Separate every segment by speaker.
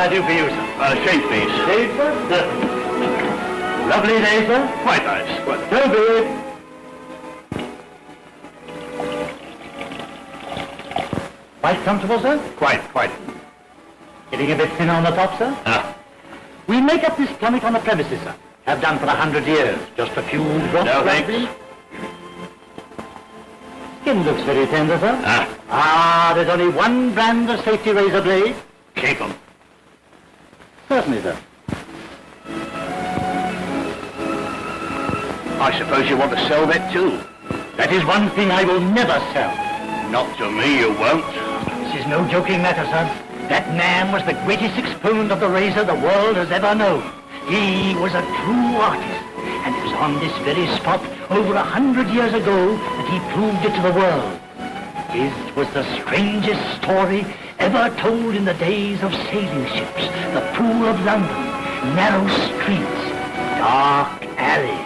Speaker 1: I do for you, sir? Shave, please. Shave, sir? Lovely day, sir? Quite nice. Well, so be it. Quite comfortable, sir? Quite. Getting a bit thin on the top, sir? We make up this tonic on the premises, sir. Have done for 100 years. Just a few drops. No, thanks. Skin looks very tender, sir. There's only one brand of safety razor blade. Shake 'em. Certainly, sir. I suppose you want to sell that too? That is one thing I will never sell. Not to me, you won't. This is no joking matter, sir. That man was the greatest exponent of the razor the world has ever known. He was a true artist, and it was on this very spot over 100 years ago that he proved it to the world. His was the strangest story ever told in the days of sailing ships, the Pool of London, narrow streets, dark alleys.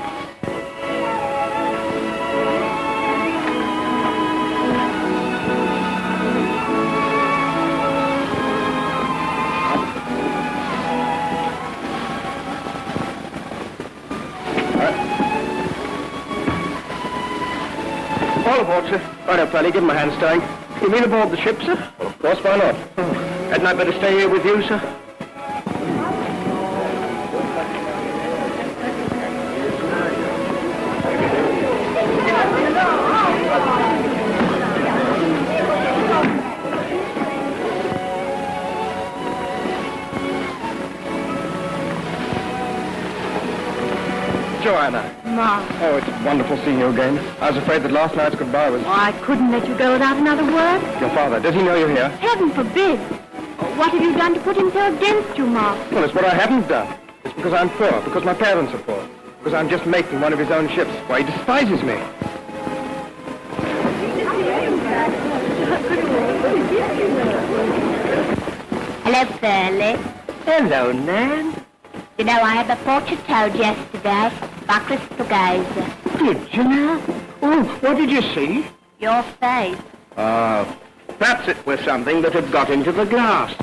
Speaker 2: All aboard, sir. Right up, Pearley. Give him a hand, Stein. You mean aboard the ship, sir? Well, of course, why not? Hadn't I better stay here with you, sir? Johanna.
Speaker 3: Ma.
Speaker 2: Oh, it's wonderful seeing you again. I was afraid that last night's goodbye was...
Speaker 3: Oh, I couldn't let you go without another word.
Speaker 2: Your father, does he know you're here?
Speaker 3: Heaven forbid. What have you done to put him so against you, Ma?
Speaker 2: Well, it's what I haven't done. It's because I'm poor, because my parents are poor, because I'm just making one of his own ships. Why, he despises me.
Speaker 3: Hello, Pearley.
Speaker 2: Hello, Nan.
Speaker 3: You know, I had the portrait told yesterday by Crystal Gazer.
Speaker 2: Did you now? Oh, what did you see?
Speaker 3: Your face.
Speaker 2: Oh, perhaps it was something that had got into the glass.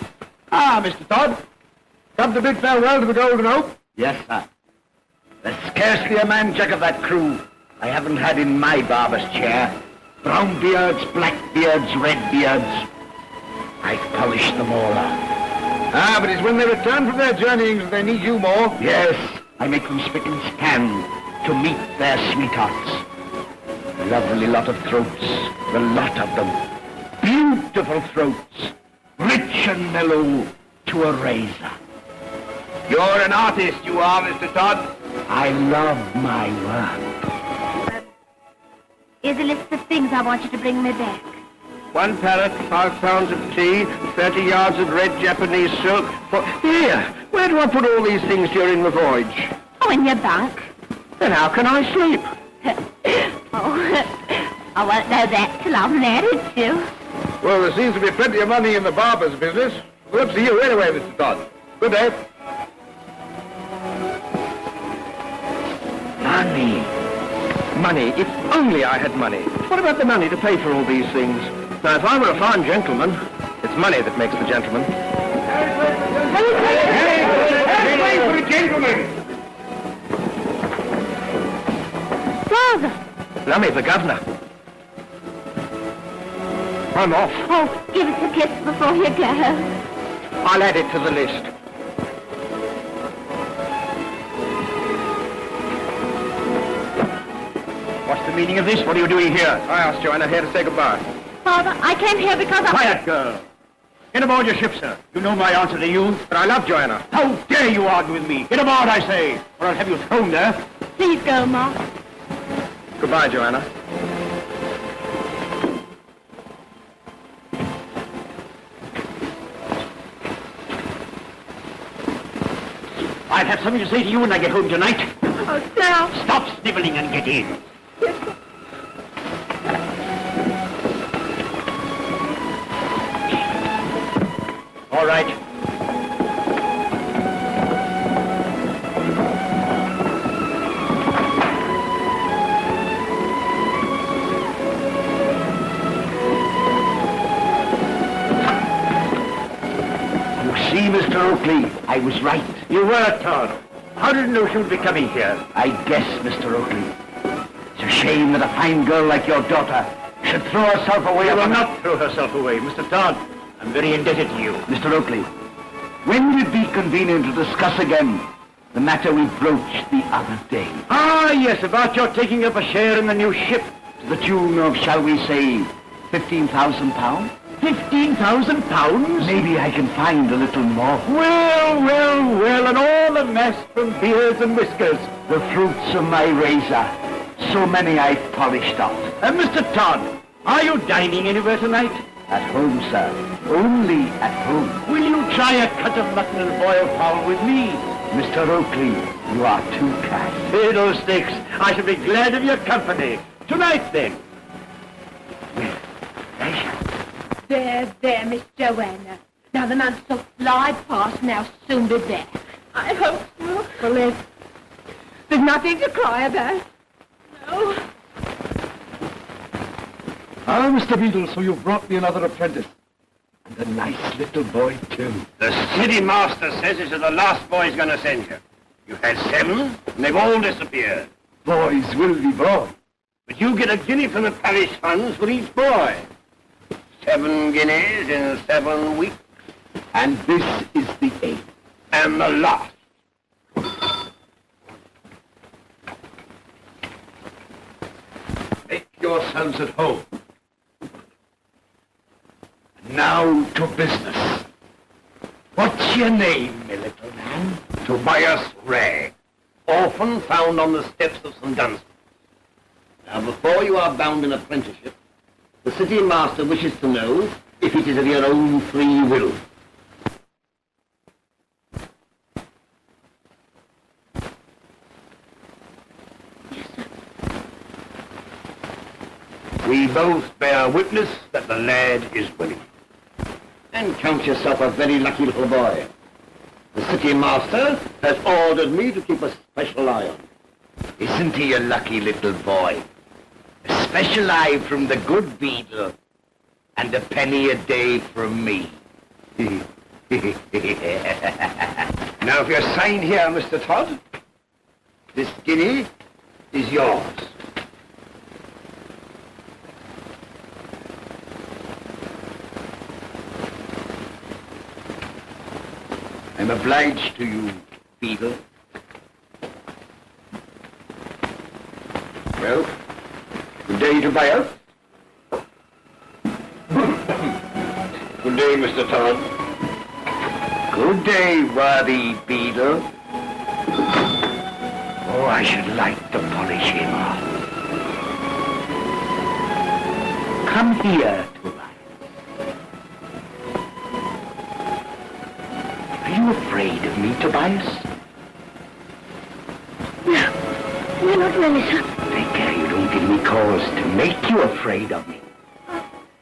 Speaker 1: Mr. Todd. Come to bid farewell to the Golden Hope?
Speaker 4: Yes, sir. There's scarcely a man jack of that crew I haven't had in my barber's chair. Brown beards, black beards, red beards. I've polished them all up.
Speaker 1: But it's when they return from their journeyings that they need you more.
Speaker 4: Yes, I make them spick and span to meet their sweethearts. Lovely lot of throats, the lot of them. Beautiful throats, rich and mellow to a razor.
Speaker 1: You're an artist, you are, Mr. Todd.
Speaker 4: I love my work.
Speaker 3: Here's a list of things I want you to bring me back.
Speaker 2: 1 parrot, 5 pounds of tea, 30 yards of red Japanese silk. Here, where do I put all these things during the voyage?
Speaker 3: Oh, in your bunk.
Speaker 2: Then how can I sleep?
Speaker 3: I won't know that till I'm married to you.
Speaker 1: Well, there seems to be plenty of money in the barber's business. We'll see you anyway, Mr. Todd. Good day.
Speaker 4: Money.
Speaker 2: Money. If only I had money. What about the money to pay for all these things? Now, if I were a fine gentleman, it's money that makes the gentleman.
Speaker 1: Hey, wait for a gentleman!
Speaker 3: Father!
Speaker 2: Lummy, the governor. I'm off.
Speaker 3: Oh, give us a kiss before you go.
Speaker 2: I'll add it to the list.
Speaker 1: What's the meaning of this? What are you doing here?
Speaker 2: I asked Johanna here to say goodbye.
Speaker 3: Father, I came here because I...
Speaker 1: Quiet, girl. Get aboard your ship, sir. You know my answer to you.
Speaker 2: But I love Johanna.
Speaker 1: How dare you argue with me? Get aboard, I say, or I'll have you thrown there.
Speaker 3: Please go, Ma.
Speaker 2: Goodbye, Johanna.
Speaker 1: I'll have something to say to you when I get home tonight.
Speaker 3: Oh, now.
Speaker 1: Stop sniveling and get in. All right.
Speaker 4: You see, Mr. Oakley, I was right.
Speaker 1: You were, Todd. How did you know she would be coming here?
Speaker 4: I guess, Mr. Oakley. It's a shame that a fine girl like your daughter should throw herself away.
Speaker 1: She will not throw herself away, Mr. Todd. I'm very indebted to you.
Speaker 4: Mr. Oakley, when would it be convenient to discuss again the matter we broached the other day?
Speaker 1: Ah, yes, about your taking up a share in the new ship.
Speaker 4: To the tune of, shall we say, £15,000?
Speaker 1: £15,000?
Speaker 4: Maybe I can find a little more.
Speaker 1: Well, and all the mess from beards and whiskers.
Speaker 4: The fruits of my razor. So many I've polished off.
Speaker 1: Mr. Todd, are you dining anywhere tonight?
Speaker 4: At home, sir. Only at home.
Speaker 1: Will you try a cut of mutton and boiled fowl with me?
Speaker 4: Mr. Oakley, you are too kind.
Speaker 1: Fiddlesticks, I shall be glad of your company. Tonight, then.
Speaker 4: With pleasure.
Speaker 3: There, Miss Johanna. Now the months will fly past, and I'll soon be back. I hope so. Well, there's nothing to cry about. No.
Speaker 5: Ah, Mr. Beadle, so you've brought me another apprentice. And a nice little boy, too.
Speaker 2: The city master says this is the last boy he's going to send you. You had 7, and they've all disappeared.
Speaker 5: Boys will be born.
Speaker 2: But you get a guinea from the parish funds for each boy. 7 guineas in 7 weeks.
Speaker 4: And this is the 8th.
Speaker 2: And the last.
Speaker 5: Make yourselves at home.
Speaker 4: Now to business. What's your name, my little man?
Speaker 2: Tobias Rag, orphan found on the steps of St. Dunstan's. Now, before you are bound in apprenticeship, the city master wishes to know if it is of your own free will. We both bear witness that the lad is willing. And count yourself a very lucky little boy. The city master has ordered me to keep a special eye on.
Speaker 4: Isn't he a lucky little boy? A special eye from the good Beadle, and a penny a day from me.
Speaker 2: Now, if you sign here, Mr. Todd, this guinea is yours.
Speaker 4: I'm obliged to you, Beadle.
Speaker 2: Well, good day, Tobias. Good day, Mr. Todd.
Speaker 4: Good day, worthy Beadle. Oh, I should like to polish him off. Come here, Tobias. Are you afraid of me, Tobias?
Speaker 3: No, not really, sir.
Speaker 4: Take care you don't give me cause to make you afraid of me.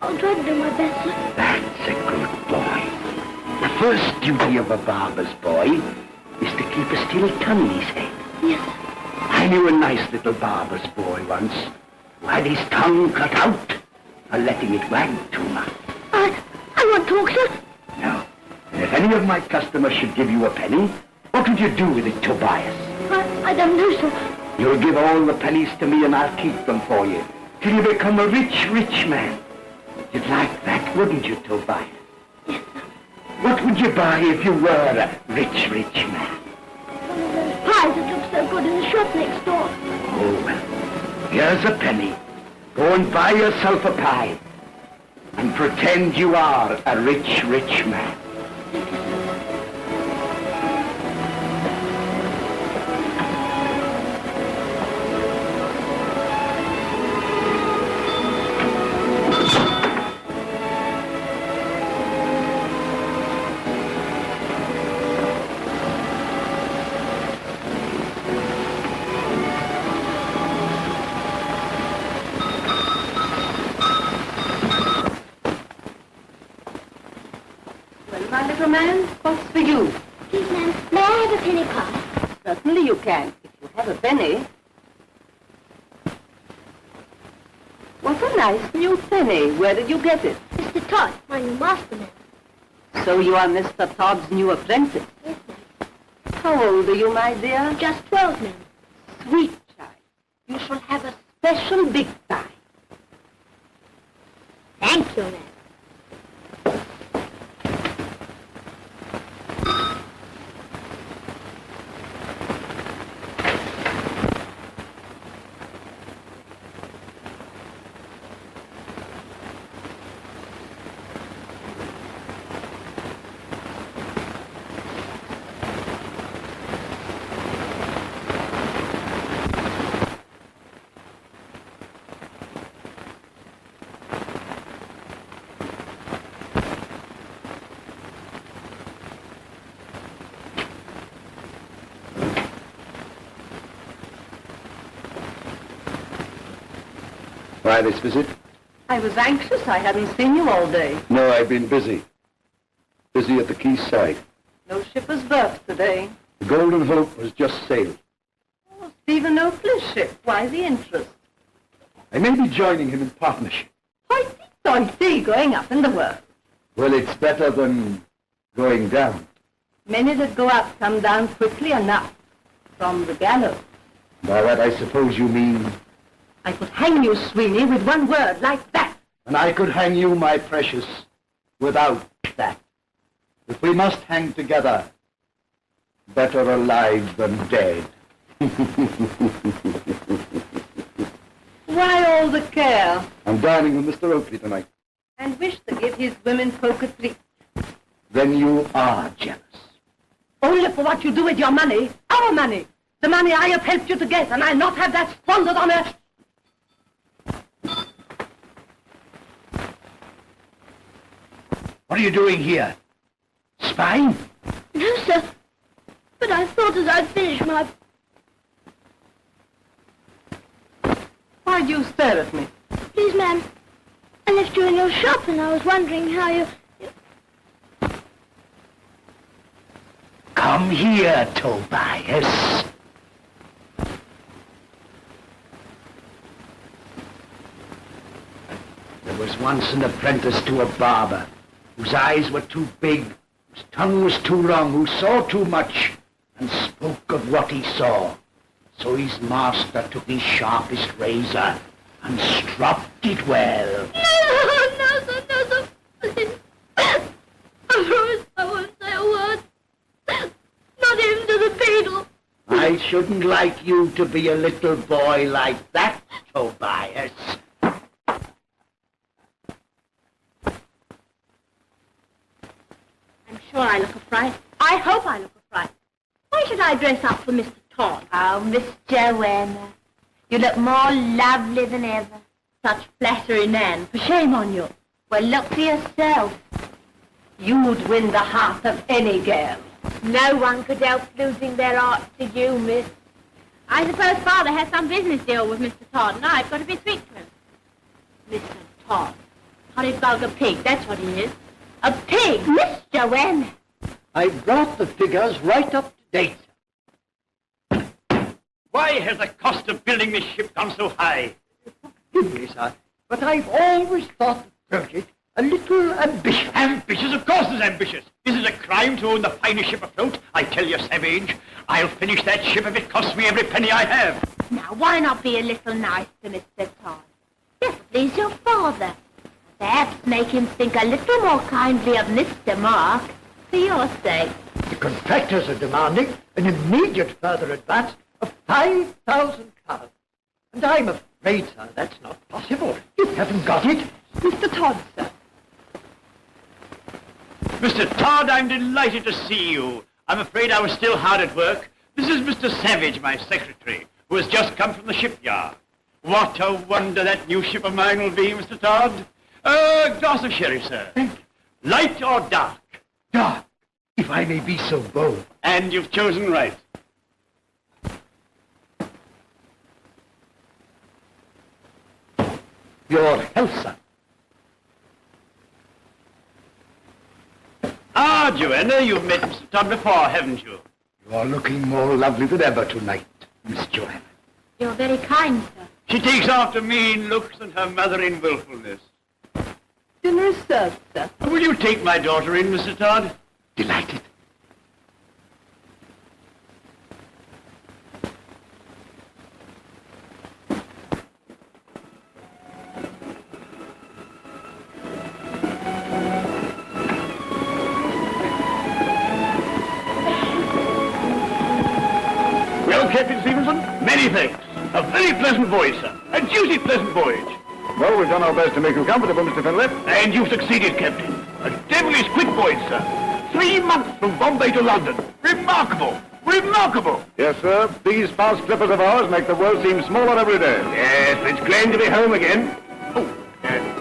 Speaker 3: I'll try to do my best, sir.
Speaker 4: That's a good boy. The first duty of a barber's boy is to keep a still tongue in his head.
Speaker 3: Yes, sir.
Speaker 4: I knew a nice little barber's boy once who had his tongue cut out for letting it wag too much.
Speaker 3: I won't talk, sir.
Speaker 4: No. And if any of my customers should give you a penny, what would you do with it, Tobias?
Speaker 3: I don't know, sir.
Speaker 4: You'll give all the pennies to me and I'll keep them for you till you become a rich, rich man. You'd like that, wouldn't you, Tobias?
Speaker 3: Yes, sir.
Speaker 4: What would you buy if you were a rich, rich man?
Speaker 3: One of those pies that look so good in the shop next door.
Speaker 4: Oh, well, here's a penny. Go and buy yourself a pie and pretend you are a rich, rich man.
Speaker 6: Man, what's for you?
Speaker 3: Please, ma'am, may I have a penny pie?
Speaker 6: Certainly you can, if you have a penny. What a nice new penny. Where did you get it?
Speaker 3: Mr. Todd, my new master, ma'am.
Speaker 6: So you are Mr. Todd's new apprentice.
Speaker 3: Yes, ma'am.
Speaker 6: How old are you, my dear?
Speaker 3: Just 12, ma'am.
Speaker 6: Sweet child. You shall have a special big thigh.
Speaker 3: Thank you, ma'am.
Speaker 5: Why this visit?
Speaker 6: I was anxious. I hadn't seen you all day.
Speaker 5: No, I've been busy. Busy at the quayside.
Speaker 6: No ship has berthed today.
Speaker 5: The Golden Hope has just sailed.
Speaker 6: Oh, Stephen Oakley's ship. Why the interest?
Speaker 5: I may be joining him in partnership.
Speaker 6: Hoity-toity, going up in the world.
Speaker 5: Well, it's better than going down.
Speaker 6: Many that go up come down quickly enough from the gallows.
Speaker 5: By that, I suppose you mean...
Speaker 6: I could hang you, Sweeney, with one word like that.
Speaker 5: And I could hang you, my precious, without that. If we must hang together, better alive than dead.
Speaker 6: Why all the care?
Speaker 5: I'm dining with Mr. Oakley tonight.
Speaker 6: And wish to give his women folk a treat.
Speaker 5: Then you are jealous.
Speaker 6: Only for what you do with your money, our money. The money I have helped you to get, and I'll not have that squandered on a...
Speaker 4: What are you doing here? Spying?
Speaker 3: No, sir. But I thought as I'd finished my...
Speaker 6: Why'd you stare at me?
Speaker 3: Please, ma'am. I left you in your shop and I was wondering how you...
Speaker 4: Come here, Tobias. There was once an apprentice to a barber, whose eyes were too big, whose tongue was too long, who saw too much, and spoke of what he saw. So his master took his sharpest razor and stropped it well.
Speaker 3: No, sir, please. I promise I won't say a word. Not even to the Beadle.
Speaker 4: I shouldn't like you to be a little boy like that, Tobias.
Speaker 3: I'm sure I look a fright. I hope I look a fright. Why should I dress up for Mr. Todd?
Speaker 6: Oh, Miss Johanna, you look more lovely than ever.
Speaker 3: Such flattery, Nan. For shame on you.
Speaker 6: Well, look for yourself. You'd win the heart of any girl.
Speaker 3: No one could help losing their hearts to you, miss. I suppose Father has some business deal with Mr. Todd, and I've got to be sweet to him. Mr. Todd. Horrid vulgar pig, that's what he is. A pig!
Speaker 6: Miss Johanna!
Speaker 4: I brought the figures right up to date.
Speaker 1: Why has the cost of building this ship gone so high?
Speaker 4: Forgive me, sir, but I've always thought the project a little ambitious.
Speaker 1: Ambitious? Of course it's ambitious. Is it a crime to own the finest ship afloat? I tell you, savage, I'll finish that ship if it costs me every penny I have.
Speaker 3: Now, why not be a little nice to Mr. Todd? Just please your father. Perhaps make him think a little more kindly of Mr. Mark, for your sake.
Speaker 4: The contractors are demanding an immediate further advance of 5,000 pounds. And I'm afraid, sir, that's not possible. You haven't got it.
Speaker 6: Mr. Todd, sir.
Speaker 1: Mr. Todd, I'm delighted to see you. I'm afraid I was still hard at work. This is Mr. Savage, my secretary, who has just come from the shipyard. What a wonder that new ship of mine will be, Mr. Todd. A glass of sherry, sir.
Speaker 4: Thank you.
Speaker 1: Light or dark?
Speaker 4: Dark, if I may be so bold.
Speaker 1: And you've chosen right.
Speaker 4: Your health, sir.
Speaker 1: Ah, Johanna, you've met Mr. Todd before, haven't you?
Speaker 4: You are looking more lovely than ever tonight, Miss Johanna.
Speaker 3: You're very kind, sir.
Speaker 1: She takes after me in looks and her mother in willfulness.
Speaker 6: Dinner is served, sir.
Speaker 1: Will you take my daughter in, Mr. Todd?
Speaker 4: Delighted. Captain Stephenson? Many thanks. A very pleasant voyage, sir. A deuced pleasant voyage.
Speaker 5: Well, we've done our best to make you comfortable, Mr. Findlay.
Speaker 4: And you've succeeded, Captain. A devilish quick voyage, sir. 3 months from Bombay to London. Remarkable! Remarkable!
Speaker 5: Yes, sir. These fast clippers of ours make the world seem smaller every day.
Speaker 4: Yes, but it's grand to be home again. Oh,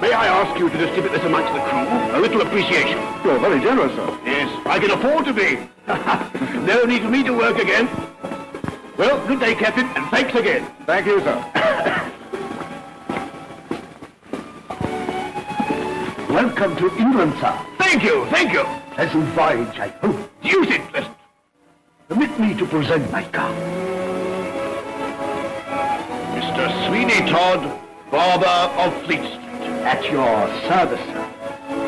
Speaker 4: may I ask you to distribute this amongst the crew? A little appreciation.
Speaker 5: You're very generous, sir.
Speaker 4: Yes, I can afford to be. No need for me to work again. Well, good day, Captain, and thanks again.
Speaker 5: Thank you, sir.
Speaker 2: Welcome to England, sir.
Speaker 4: Thank you, thank you.
Speaker 2: Pleasant voyage, I hope.
Speaker 4: Deuced pleasant.
Speaker 2: Permit me to present my car.
Speaker 4: Mr. Sweeney Todd, Barber of Fleet Street.
Speaker 2: At your service, sir.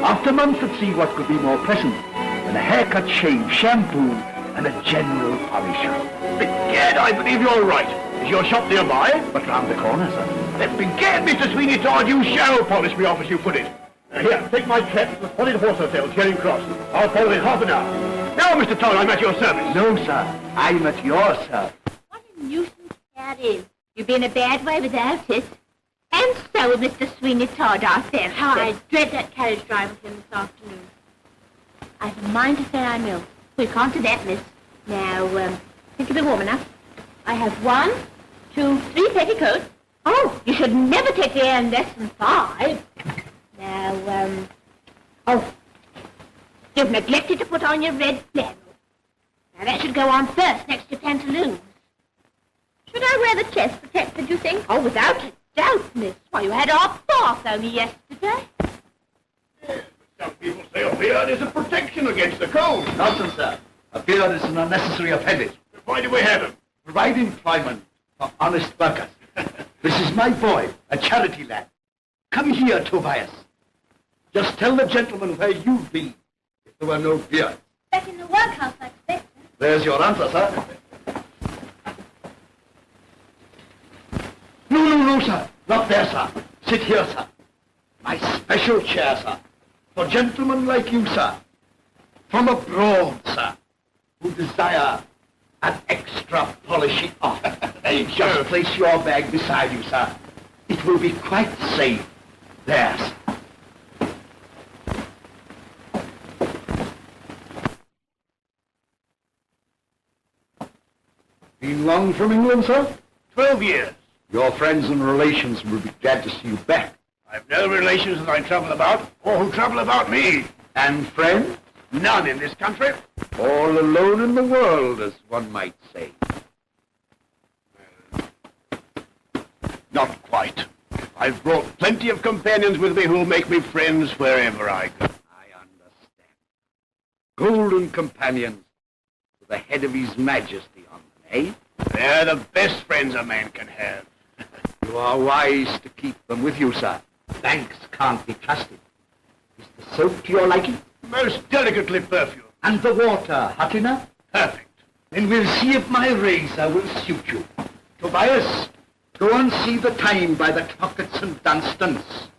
Speaker 2: After months at sea, what could be more pleasant than a haircut, shave, shampoo, and a general polish?
Speaker 4: Begad, I believe you're right. Is your shop nearby?
Speaker 2: But round the corner, sir.
Speaker 4: Begad, Mr. Sweeney Todd, you shall polish me off as you put it. Here, take my cab to the Holland Horse Hotel, Charing Cross. I'll follow in half an hour. Now, Mr. Todd, I'm at your service.
Speaker 2: No, sir. I'm at your service.
Speaker 3: What a nuisance that is. You've been a bad way without it. And so will Mr. Sweeney Todd, our theft. How I dread that carriage drive with him this afternoon. I've a mind to say I will. We can't do that, miss. Now, think you'll be warm enough. I have 1, 2, 3 petticoats. Oh, you should never take the air in less than 5. Now, oh, you've neglected to put on your red flannel. Now, that should go on first, next to pantaloons. Should I wear the chest protector, do you think? Oh, without a doubt, miss. Why, you had our bath only yesterday.
Speaker 4: Yes, but some people say a beard is a protection against the cold.
Speaker 2: Nonsense, sir. A beard is an unnecessary appendage.
Speaker 4: Why do we have him?
Speaker 2: Provide employment for honest workers. This is my boy, a charity lad. Come here, Tobias. Just tell the gentleman where you'd be if there were no beard.
Speaker 3: Back in the workhouse, I expect.
Speaker 2: There's your answer, sir. No, sir. Not there, sir. Sit here, sir. My special chair, sir. For gentlemen like you, sir. From abroad, sir. Who desire an extra polishing off. Just place your bag beside you, sir. It will be quite safe. There, sir. Been long from England, sir?
Speaker 4: 12 years.
Speaker 2: Your friends and relations will be glad to see you back.
Speaker 4: I've no relations that I trouble about, or who trouble about me.
Speaker 2: And friends?
Speaker 4: None in this country.
Speaker 2: All alone in the world, as one might say.
Speaker 4: Not quite. I've brought plenty of companions with me who'll make me friends wherever I go.
Speaker 2: I understand. Golden companions with the head of His Majesty on them, eh?
Speaker 4: They're the best friends a man can have.
Speaker 2: You are wise to keep them with you, sir. Thanks can't be trusted. Is the soap to your liking?
Speaker 4: Most delicately perfumed.
Speaker 2: And the water hot enough?
Speaker 4: Perfect.
Speaker 2: Then we'll see if my razor will suit you. Tobias, go and see the time by the clock at St. Dunstan's.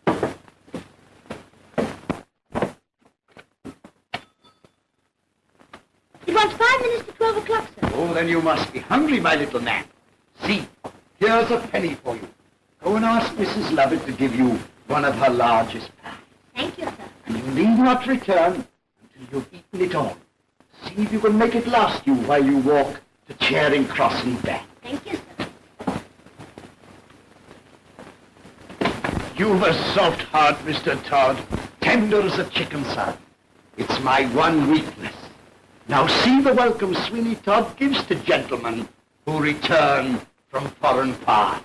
Speaker 3: It wants 5 minutes to 12 o'clock, sir.
Speaker 2: Oh, then you must be hungry, my little man. See, here's a penny for you. Go and ask Mrs. Lovatt to give you one of her largest pies.
Speaker 3: Thank you, sir.
Speaker 2: And you need not return until you've eaten it all. See if you can make it last you while you walk to Charing Cross and back.
Speaker 3: Thank you, sir.
Speaker 4: You've a soft heart, Mr. Todd.
Speaker 2: Tender as a chicken, sir. It's my one weakness. Now see the welcome Sweeney Todd gives to gentlemen who return from foreign parts.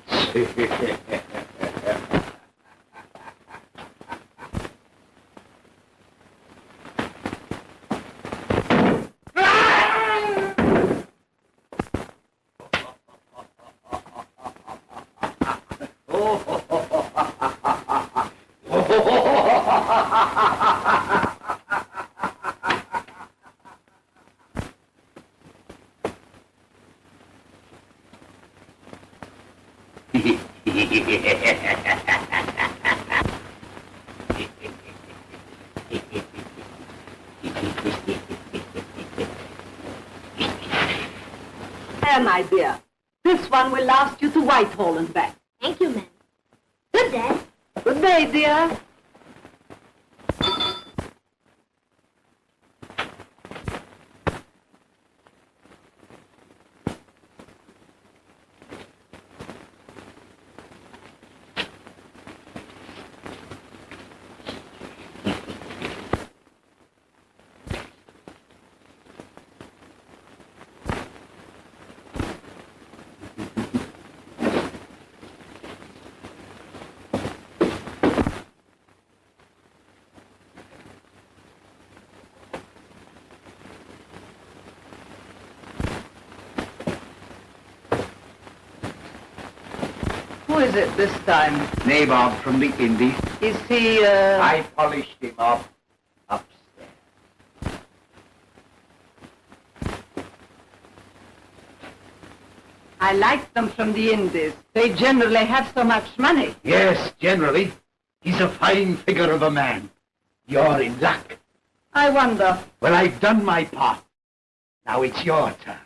Speaker 6: There, my dear. This one will last you to Whitehall and back.
Speaker 3: Thank you, ma'am. Good day.
Speaker 6: Good day, dear. Who is it this time?
Speaker 5: Nabob from the Indies.
Speaker 6: Is he,
Speaker 5: I polished him off upstairs.
Speaker 6: I like them from the Indies. They generally have so much money.
Speaker 5: Yes, generally. He's a fine figure of a man. You're in luck.
Speaker 6: I wonder,
Speaker 5: Well, I've done my part. Now it's your turn.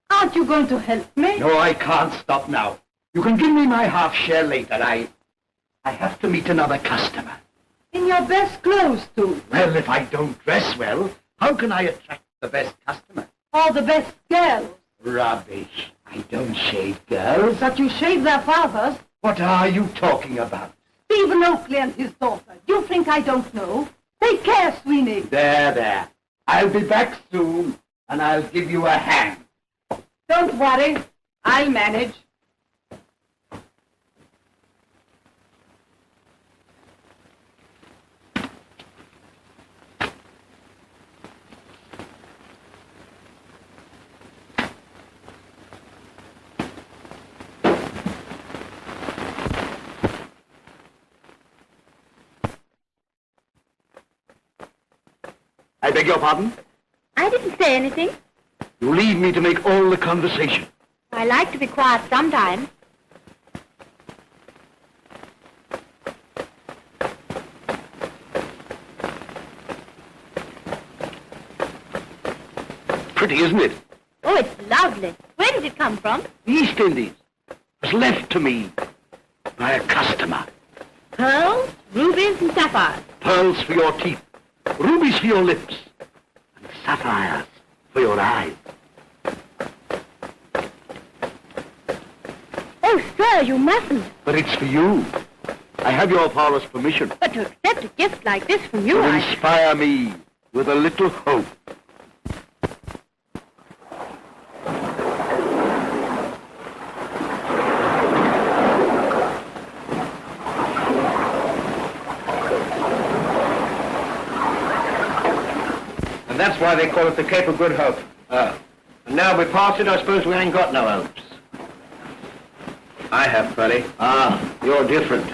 Speaker 6: aren't you going to help me?
Speaker 5: No, I can't stop now. You can give me my half share later. I have to meet another customer.
Speaker 6: In your best clothes, too.
Speaker 5: Well, if I don't dress well, how can I attract the best customer?
Speaker 6: Or the best girls.
Speaker 5: Rubbish. I don't shave girls.
Speaker 6: But you shave their fathers.
Speaker 5: What are you talking about?
Speaker 6: Stephen Oakley and his daughter. Do you think I don't know? Take care, Sweeney.
Speaker 5: There. I'll be back soon, and I'll give you a hand.
Speaker 6: Don't worry. I'll manage.
Speaker 5: I beg your pardon?
Speaker 3: I didn't say anything.
Speaker 5: You leave me to make all the conversation.
Speaker 3: I like to be quiet sometimes.
Speaker 5: Pretty, isn't it?
Speaker 3: Oh, it's lovely. Where did it come from?
Speaker 5: The East Indies. It was left to me by a customer.
Speaker 3: Pearls, rubies, and sapphires.
Speaker 5: Pearls for your teeth, rubies for your lips, and sapphires for your eyes.
Speaker 3: Oh, sir, you mustn't.
Speaker 5: But it's for you. I have your father's permission
Speaker 3: But to accept a gift like this from you,
Speaker 5: to inspire me with a little hope.
Speaker 2: And that's why they call it the Cape of Good Hope. And now we pass it, I suppose we ain't got no hopes. I have, Pearley. You're different.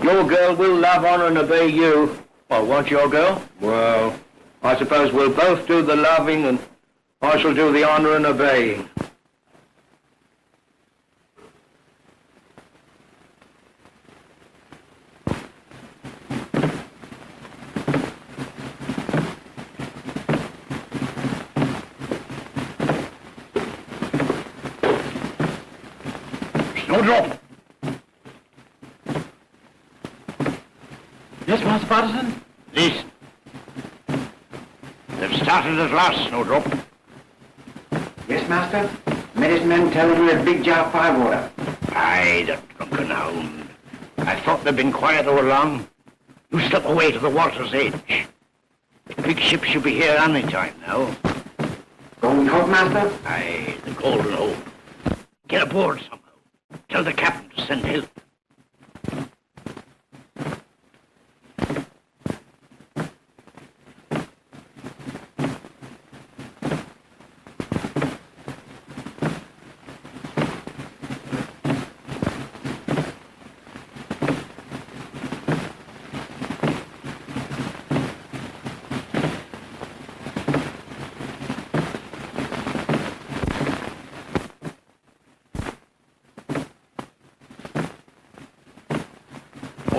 Speaker 2: Your girl will love, honor, and obey you. Well, won't your girl? Well, I suppose we'll both do the loving, and I shall do the honor and obeying.
Speaker 5: Snowdrop!
Speaker 1: Yes, Master Paterson?
Speaker 4: Listen. They've started at last, Snowdrop.
Speaker 2: Yes, Master? Medicine men tell me a big jar of firewater.
Speaker 4: Aye, the drunken hound. I thought they'd been quiet all along. You slip away to the water's edge. The big ship should be here any time now.
Speaker 2: Golden Hope, Master?
Speaker 4: Aye, the Golden Hope. Get aboard somehow. Tell the captain to send help.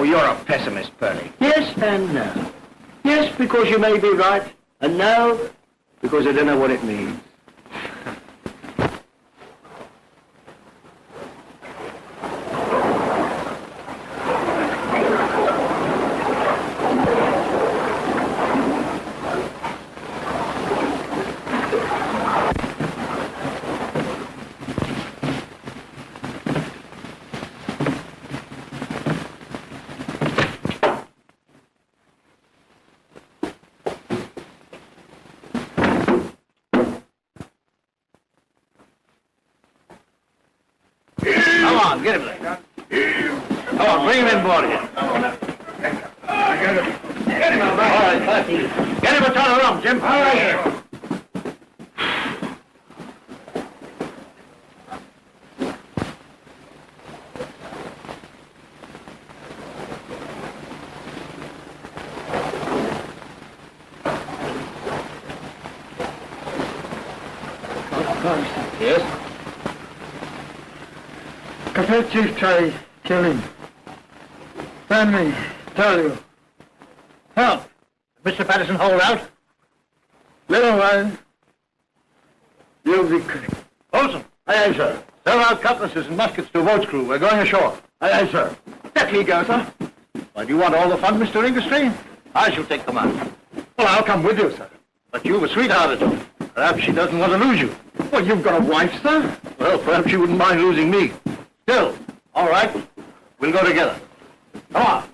Speaker 2: You're a pessimist, Pearley. Yes and no. Yes, because you may be right, and no, because I don't know what it means. on, get him there. Come on, bring him in board here. Get him, all right, get him a ton of rum, Jim. All right. Yes?
Speaker 7: Cafe Chief try kill him. Send me, tell you.
Speaker 1: Help! Mr. Paterson hold out?
Speaker 7: Little while. You'll be quick.
Speaker 1: Olson! Aye, aye, sir. Serve out cutlasses and muskets to a boat's crew. We're going ashore.
Speaker 2: Aye, aye, sir.
Speaker 1: That we go, sir. Why, do you want all the fun, Mr. Inglestry?
Speaker 2: I shall take command.
Speaker 1: Well, I'll come with you, sir. But you've a sweetheart at home. Perhaps she doesn't want to lose you.
Speaker 7: Well, you've got a wife, sir?
Speaker 1: Well, perhaps she wouldn't mind losing me. Still, all right. We'll go together. Come on.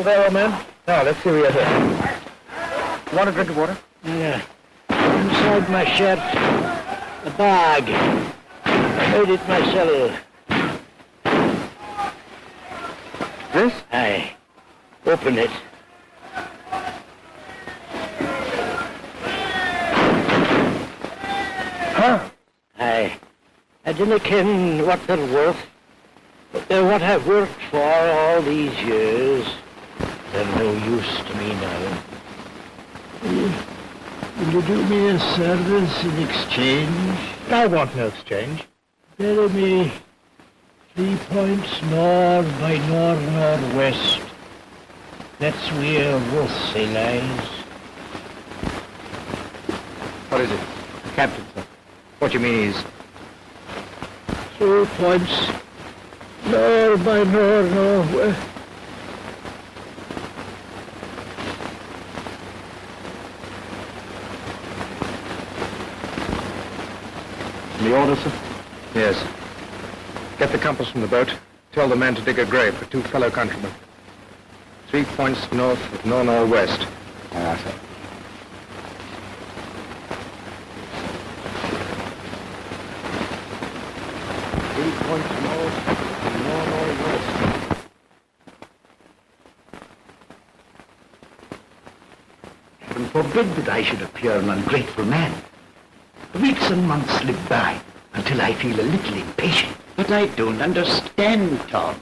Speaker 7: There, old man? Now, let's see what you're here. You want a drink of water?
Speaker 8: Yeah. Inside my shirt, a bag. I made it myself.
Speaker 7: This?
Speaker 8: Aye. Open it.
Speaker 7: Huh?
Speaker 8: Aye. I didn't ken what they're worth, but they're what I've worked for all these years. They're no use to me now. Will you do me a service in exchange?
Speaker 7: I want no exchange.
Speaker 8: Bury me 3 points north by northwest. That's where Wolsey lies.
Speaker 7: What is it? Captain, sir. What you mean is...
Speaker 8: 3 points north by northwest.
Speaker 7: The order, sir? Yes. Get the compass from the boat. Tell the man to dig a grave for 2 fellow countrymen. 3 points north of northwest. Ah, sir.
Speaker 4: Heaven forbid that I should appear an ungrateful man. The weeks and months slip by until I feel a little impatient.
Speaker 2: But I don't understand, Todd.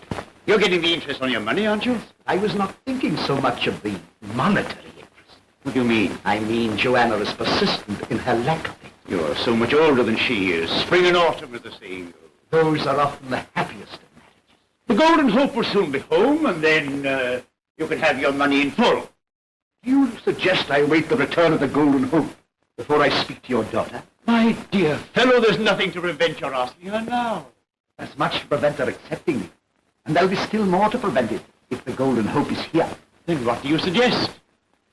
Speaker 2: You're getting the interest on your money, aren't you?
Speaker 4: I was not thinking so much of the monetary interest.
Speaker 2: What do you mean?
Speaker 4: I mean Johanna is persistent in her lack of it.
Speaker 2: You're so much older than she is. Spring and autumn, as the saying goes.
Speaker 4: Those are often the happiest of marriages.
Speaker 2: The Golden Hope will soon be home, and then you can have your money in full.
Speaker 4: Do you suggest I await the return of the Golden Hope before I speak to your daughter?
Speaker 2: My dear fellow, there's nothing to prevent your asking her now.
Speaker 4: There's much to prevent her accepting me. And there'll be still more to prevent it if the Golden Hope is here.
Speaker 2: Then what do you suggest?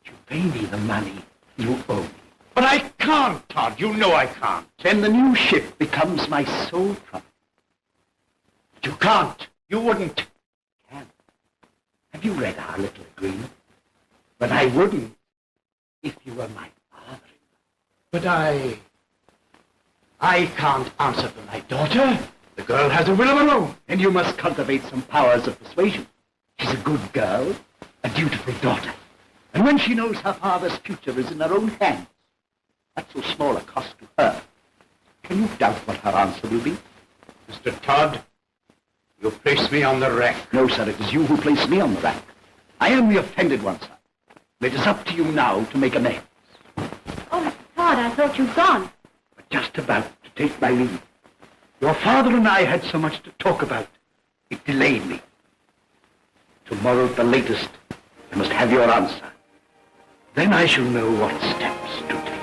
Speaker 4: You pay me the money you owe me.
Speaker 2: But I can't, Todd. You know I can't.
Speaker 4: Then the new ship becomes my sole trouble.
Speaker 2: You can't. You wouldn't.
Speaker 4: Can. Have you read our little agreement? But I wouldn't if you were my father-in-law.
Speaker 2: But I can't answer for my daughter. The girl has a will of her own.
Speaker 4: And you must cultivate some powers of persuasion. She's a good girl, a dutiful daughter,
Speaker 5: And when she knows her father's future is in her own hands, that's so small a cost to her. Can you doubt what her answer will be?
Speaker 7: Mr. Todd, you place me on the rack.
Speaker 5: No, sir, it is you who place me on the rack. I am the offended one, sir. It is up to you now to make amends.
Speaker 3: Oh, Mr. Todd, I thought you'd gone.
Speaker 5: But just about to take my leave. Your father and I had so much to talk about. It delayed me. Tomorrow at the latest, I must have your answer. Then I shall know what steps to take.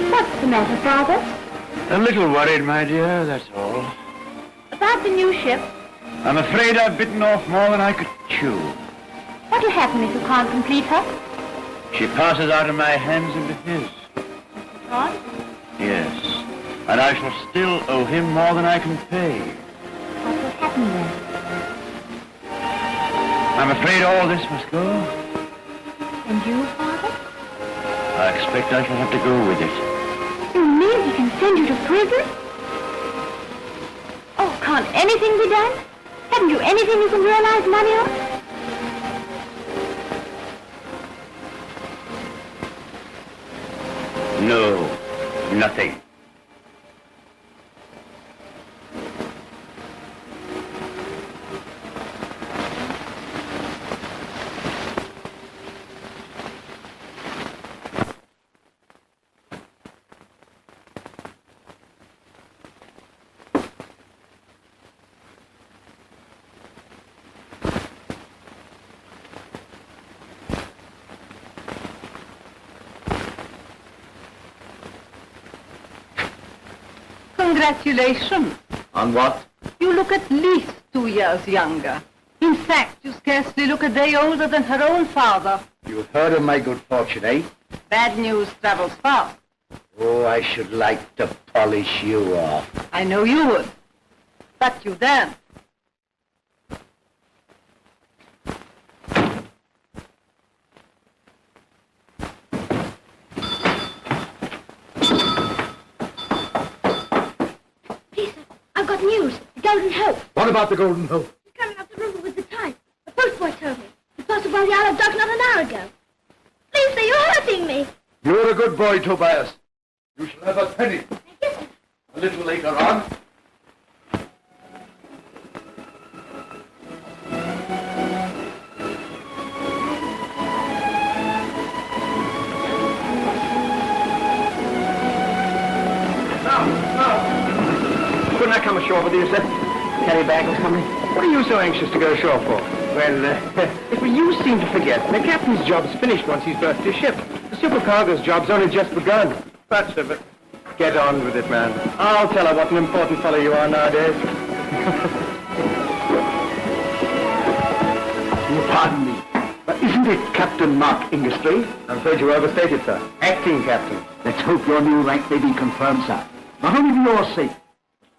Speaker 3: What's the matter, Father?
Speaker 7: A little worried, my dear, that's all.
Speaker 3: About the new ship?
Speaker 7: I'm afraid I've bitten off more than I could chew.
Speaker 3: What'll happen if you can't complete her?
Speaker 7: She passes out of my hands into his.
Speaker 3: Mr. Todd?
Speaker 7: Yes. And I shall still owe him more than I can pay.
Speaker 3: What will happen then?
Speaker 7: I'm afraid all this must go.
Speaker 3: And you, Father?
Speaker 7: I expect I shall have to go with it.
Speaker 3: You mean he can send you to prison? Oh, can't anything be done? Haven't you anything you can realize money on?
Speaker 2: No, nothing.
Speaker 6: Congratulations.
Speaker 5: On what?
Speaker 6: You look at least 2 years younger. In fact, you scarcely look a day older than her own father.
Speaker 5: You've heard of my good fortune, eh?
Speaker 6: Bad news travels fast.
Speaker 5: Oh, I should like to polish you off.
Speaker 6: I know you would. But you daren't.
Speaker 3: I've got news. The Golden Hope.
Speaker 5: What about the Golden Hope?
Speaker 3: It's coming up the river with the tide. The postboy told me. It passed by the Isle of Duck not an hour ago. Please, sir, you're hurting me.
Speaker 5: You're a good boy, Tobias. You shall have a penny.
Speaker 3: Thank you, sir.
Speaker 5: A little later on.
Speaker 7: Couldn't I come ashore with you, sir? Carry bag or something? What are you so anxious to go ashore for? Well, you seem to forget. The captain's job's finished once he's berthed his ship. The supercargo's job's only just begun. But get on with it, man. I'll tell her what an important fellow you are nowadays.
Speaker 5: Pardon me, but isn't it Captain Mark Ingerstry?
Speaker 7: I'm afraid you overstated, sir. Acting captain.
Speaker 5: Let's hope your new rank may be confirmed, sir. Not only for your sake,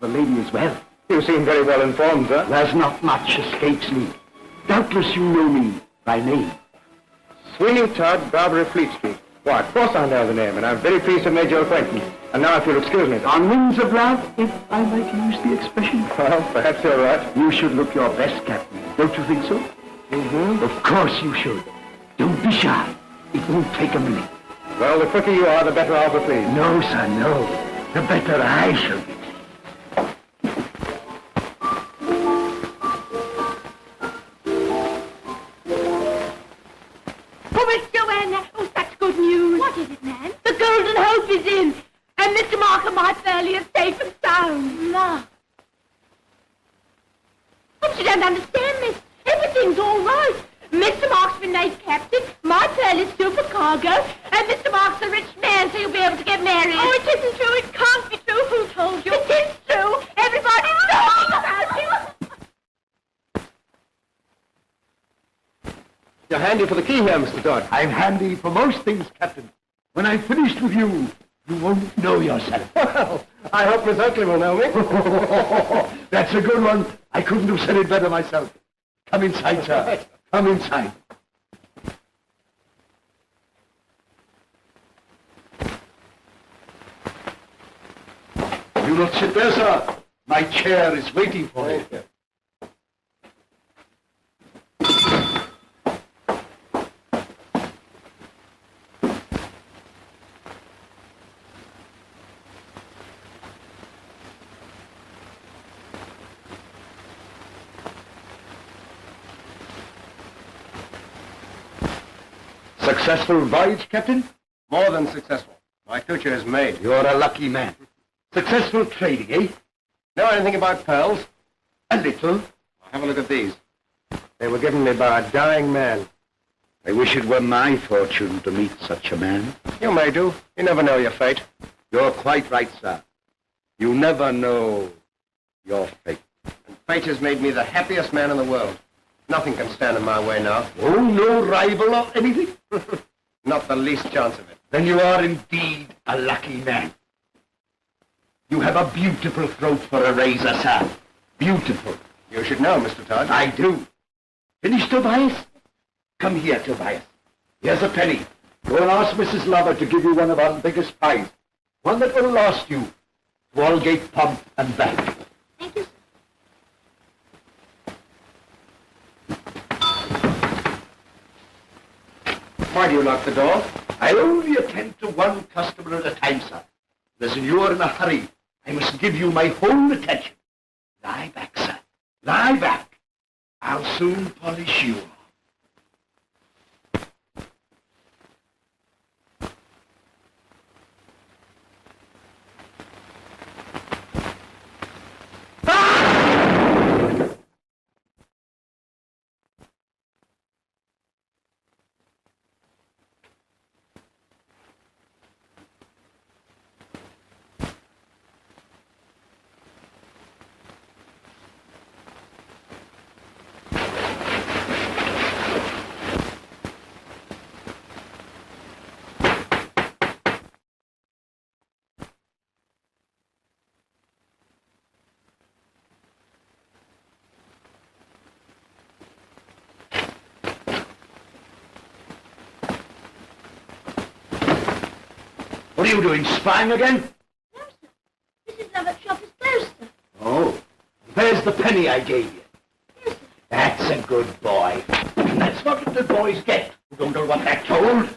Speaker 5: but for the lady as well.
Speaker 7: You seem very well informed, sir.
Speaker 5: There's not much escapes me. Doubtless you know me by name.
Speaker 7: Sweeney Todd, Barber of Fleet Street. Why, of course I know the name, and I'm very pleased to have made your acquaintance. And now if you'll excuse me, sir.
Speaker 5: On wings of love, if I might use the expression.
Speaker 7: Well, perhaps you're right.
Speaker 5: You should look your best, Captain. Don't you think so?
Speaker 7: Mm-hmm.
Speaker 5: Of course you should. Don't be shy. It won't take a minute.
Speaker 7: Well, the quicker you are, the better I'll be pleased.
Speaker 5: No, sir, no. The better I shall be.
Speaker 3: Oh, Miss Johanna. Oh, such good news. What is it, ma'am? The Golden Hope is in. And Mr. Markham might fairly are safe and sound. Mark. But you don't understand, miss. Everything's all right. Mr. Mark's been made captain, my Pearley's supercargo, and Mr. Mark's a rich man, so you'll be able to get married. Oh, it isn't true. It can't be true. Who told you? It is true. Everybody's talking about you.
Speaker 7: You're handy for the key here, Mr. Todd.
Speaker 5: I'm handy for most things, Captain. When I've finished with you, you won't know yourself.
Speaker 7: Well, I hope Miss Oakley will know me.
Speaker 5: That's a good one. I couldn't have said it better myself. Come inside, sir. Come inside. Do not sit there, sir. My chair is waiting for you. Successful voyage, Captain?
Speaker 7: More than successful. My future is made.
Speaker 5: You're a lucky man. Successful trading, eh?
Speaker 7: Know anything about pearls?
Speaker 5: A little.
Speaker 7: Have a look at these. They were given me by a dying man.
Speaker 5: I wish it were my fortune to meet such a man.
Speaker 7: You may do. You never know your fate.
Speaker 5: You're quite right, sir. You never know your fate.
Speaker 7: And fate has made me the happiest man in the world. Nothing can stand in my way now.
Speaker 5: Oh, no rival or anything?
Speaker 7: Not the least chance of it.
Speaker 5: Then you are indeed a lucky man. You have a beautiful throat for a razor, sir. Beautiful.
Speaker 7: You should know, Mr. Todd.
Speaker 5: I do. Finish, Tobias? Come here, Tobias. Here's a penny. Go and ask Mrs. Lovatt to give you one of our biggest pies. One that will last you to Aldgate Pub and back.
Speaker 3: Thank you, sir.
Speaker 7: Why do you lock the door?
Speaker 5: I only attend to one customer at a time, sir. Listen, you're in a hurry. I must give you my whole attention. Lie back, sir. Lie back. I'll soon polish you. What are you doing, spying again?
Speaker 3: No, sir. Mrs. Lovatt's shop is closed, sir.
Speaker 5: Oh, there's the penny I gave you.
Speaker 3: Yes, sir.
Speaker 5: That's a good boy. And that's what the boys get who don't know what they're told.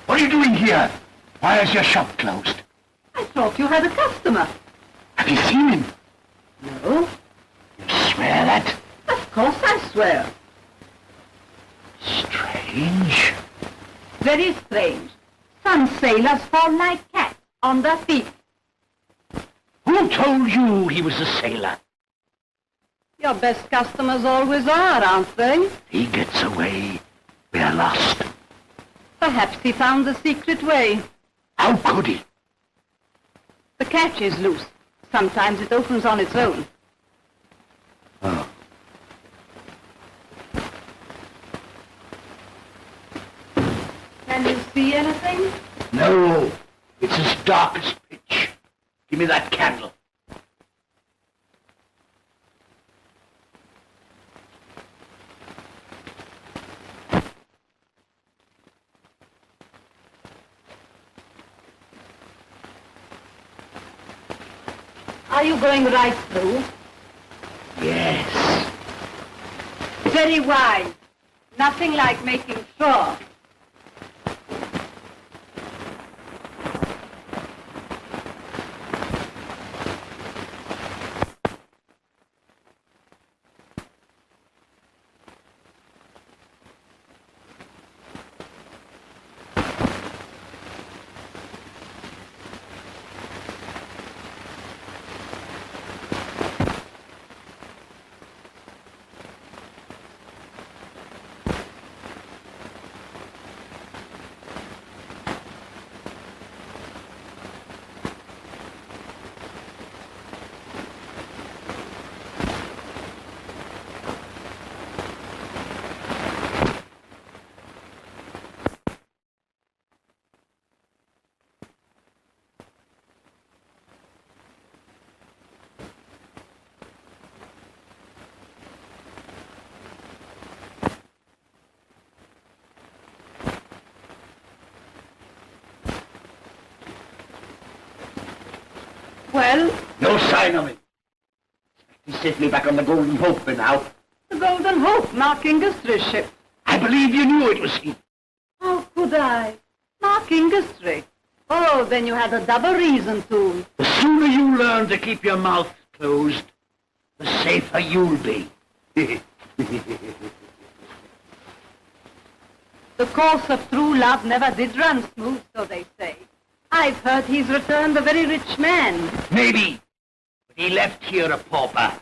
Speaker 5: What are you doing here? Why is your shop closed?
Speaker 6: I thought you had a customer.
Speaker 5: Have you seen him?
Speaker 6: No.
Speaker 5: You swear that?
Speaker 6: Of course I swear.
Speaker 5: Strange.
Speaker 6: Very strange. Some sailors fall like cats on their feet.
Speaker 5: Who told you he was a sailor?
Speaker 6: Your best customers always are, aren't they?
Speaker 5: He gets away. We're lost.
Speaker 6: Perhaps he found the secret way.
Speaker 5: How could he?
Speaker 6: The catch is loose. Sometimes it opens on its own.
Speaker 5: Oh.
Speaker 6: Can you see anything?
Speaker 5: No. It's as dark as pitch. Give me that candle.
Speaker 6: Are you going right through?
Speaker 5: Yes.
Speaker 6: Very wise. Nothing like making sure.
Speaker 3: Well?
Speaker 4: No sign of him. He's safely back on the Golden Hope by now.
Speaker 6: The Golden Hope, Mark Ingastry's ship.
Speaker 4: I believe you knew it was he.
Speaker 6: How could I? Mark Ingastry. Oh, then you had a double reason to.
Speaker 4: The sooner you learn to keep your mouth closed, the safer you'll be.
Speaker 6: The course of true love never did run smooth, so they say. I've heard he's returned a very rich man.
Speaker 4: Maybe. But he left here a pauper.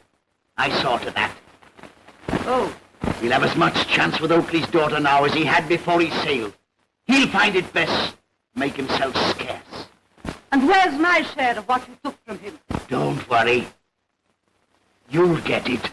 Speaker 4: I saw to that.
Speaker 6: Oh.
Speaker 4: He'll have as much chance with Oakley's daughter now as he had before he sailed. He'll find it best to make himself scarce.
Speaker 6: And where's my share of what you took from him?
Speaker 4: Don't worry. You'll get it.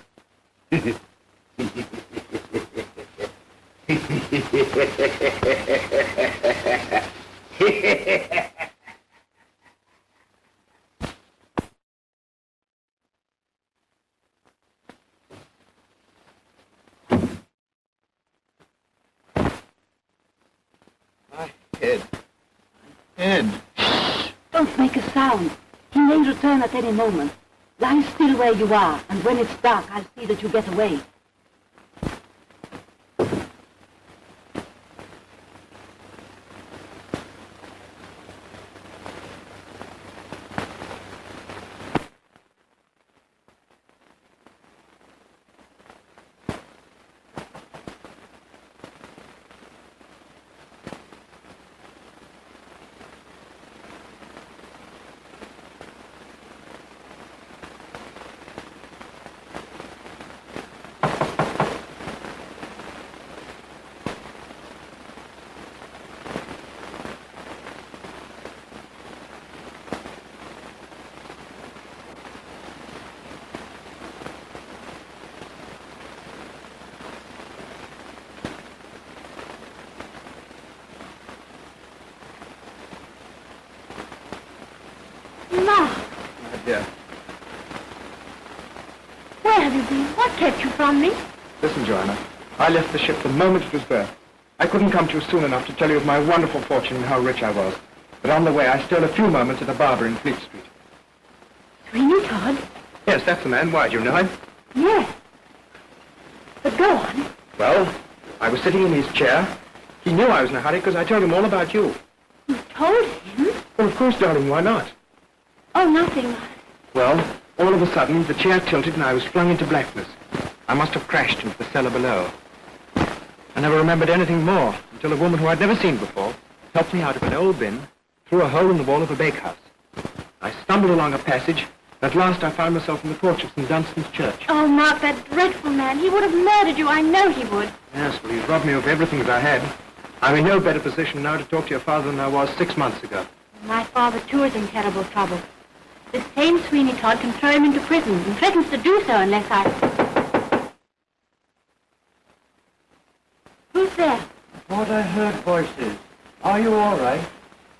Speaker 7: Ed.
Speaker 6: Shh! Don't make a sound. He may return at any moment. Lie still where you are, and when it's dark, I'll see that you get away.
Speaker 7: Yeah.
Speaker 3: Where have you been? What kept you from me?
Speaker 7: Listen, Johanna. I left the ship the moment it was there. I couldn't come to you soon enough to tell you of my wonderful fortune and how rich I was. But on the way, I stole a few moments at a barber in Fleet Street.
Speaker 3: Sweeney Todd?
Speaker 7: Yes, that's the man. Why, do you know him?
Speaker 3: Yes. But go on.
Speaker 7: Well, I was sitting in his chair. He knew I was in a hurry because I told him all about you.
Speaker 3: You told him?
Speaker 7: Well, of course, darling. Why not?
Speaker 3: Oh, nothing.
Speaker 7: Well, all of a sudden, the chair tilted and I was flung into blackness. I must have crashed into the cellar below. I never remembered anything more until a woman who I'd never seen before helped me out of an old bin through a hole in the wall of a bakehouse. I stumbled along a passage, and at last I found myself in the porch of St. Dunstan's church.
Speaker 3: Oh, Mark, that dreadful man. He would have murdered you. I know he would.
Speaker 7: Yes, well, he's robbed me of everything that I had. I'm in no better position now to talk to your father than I was 6 months ago.
Speaker 3: My father, too, is in terrible trouble. This same Sweeney Todd can throw him into prison and threatens to do so unless I... Who's there?
Speaker 8: I thought I heard voices. Are you all right?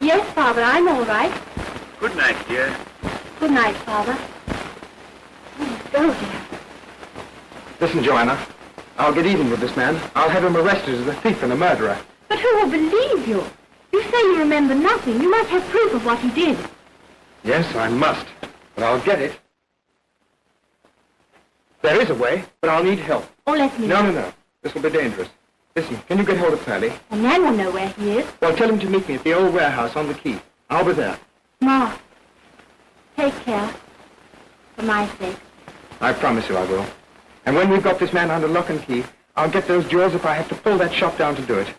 Speaker 3: Yes, Father, I'm all right.
Speaker 4: Good night, dear.
Speaker 3: Good night, Father. Oh, go, dear.
Speaker 7: Listen, Johanna, I'll get even with this man. I'll have him arrested as a thief and a murderer.
Speaker 3: But who will believe you? You say you remember nothing. You must have proof of what he did.
Speaker 7: Yes, I must, but I'll get it. There is a way, but I'll need help.
Speaker 3: Oh, let me know.
Speaker 7: No. This will be dangerous. Listen, can you get hold of Pearley?
Speaker 3: The man will know where he is.
Speaker 7: Well, tell him to meet me at the old warehouse on the quay. I'll be there.
Speaker 3: Ma, take care. For my sake.
Speaker 7: I promise you I will. And when we've got this man under lock and key, I'll get those jewels if I have to pull that shop down to do it.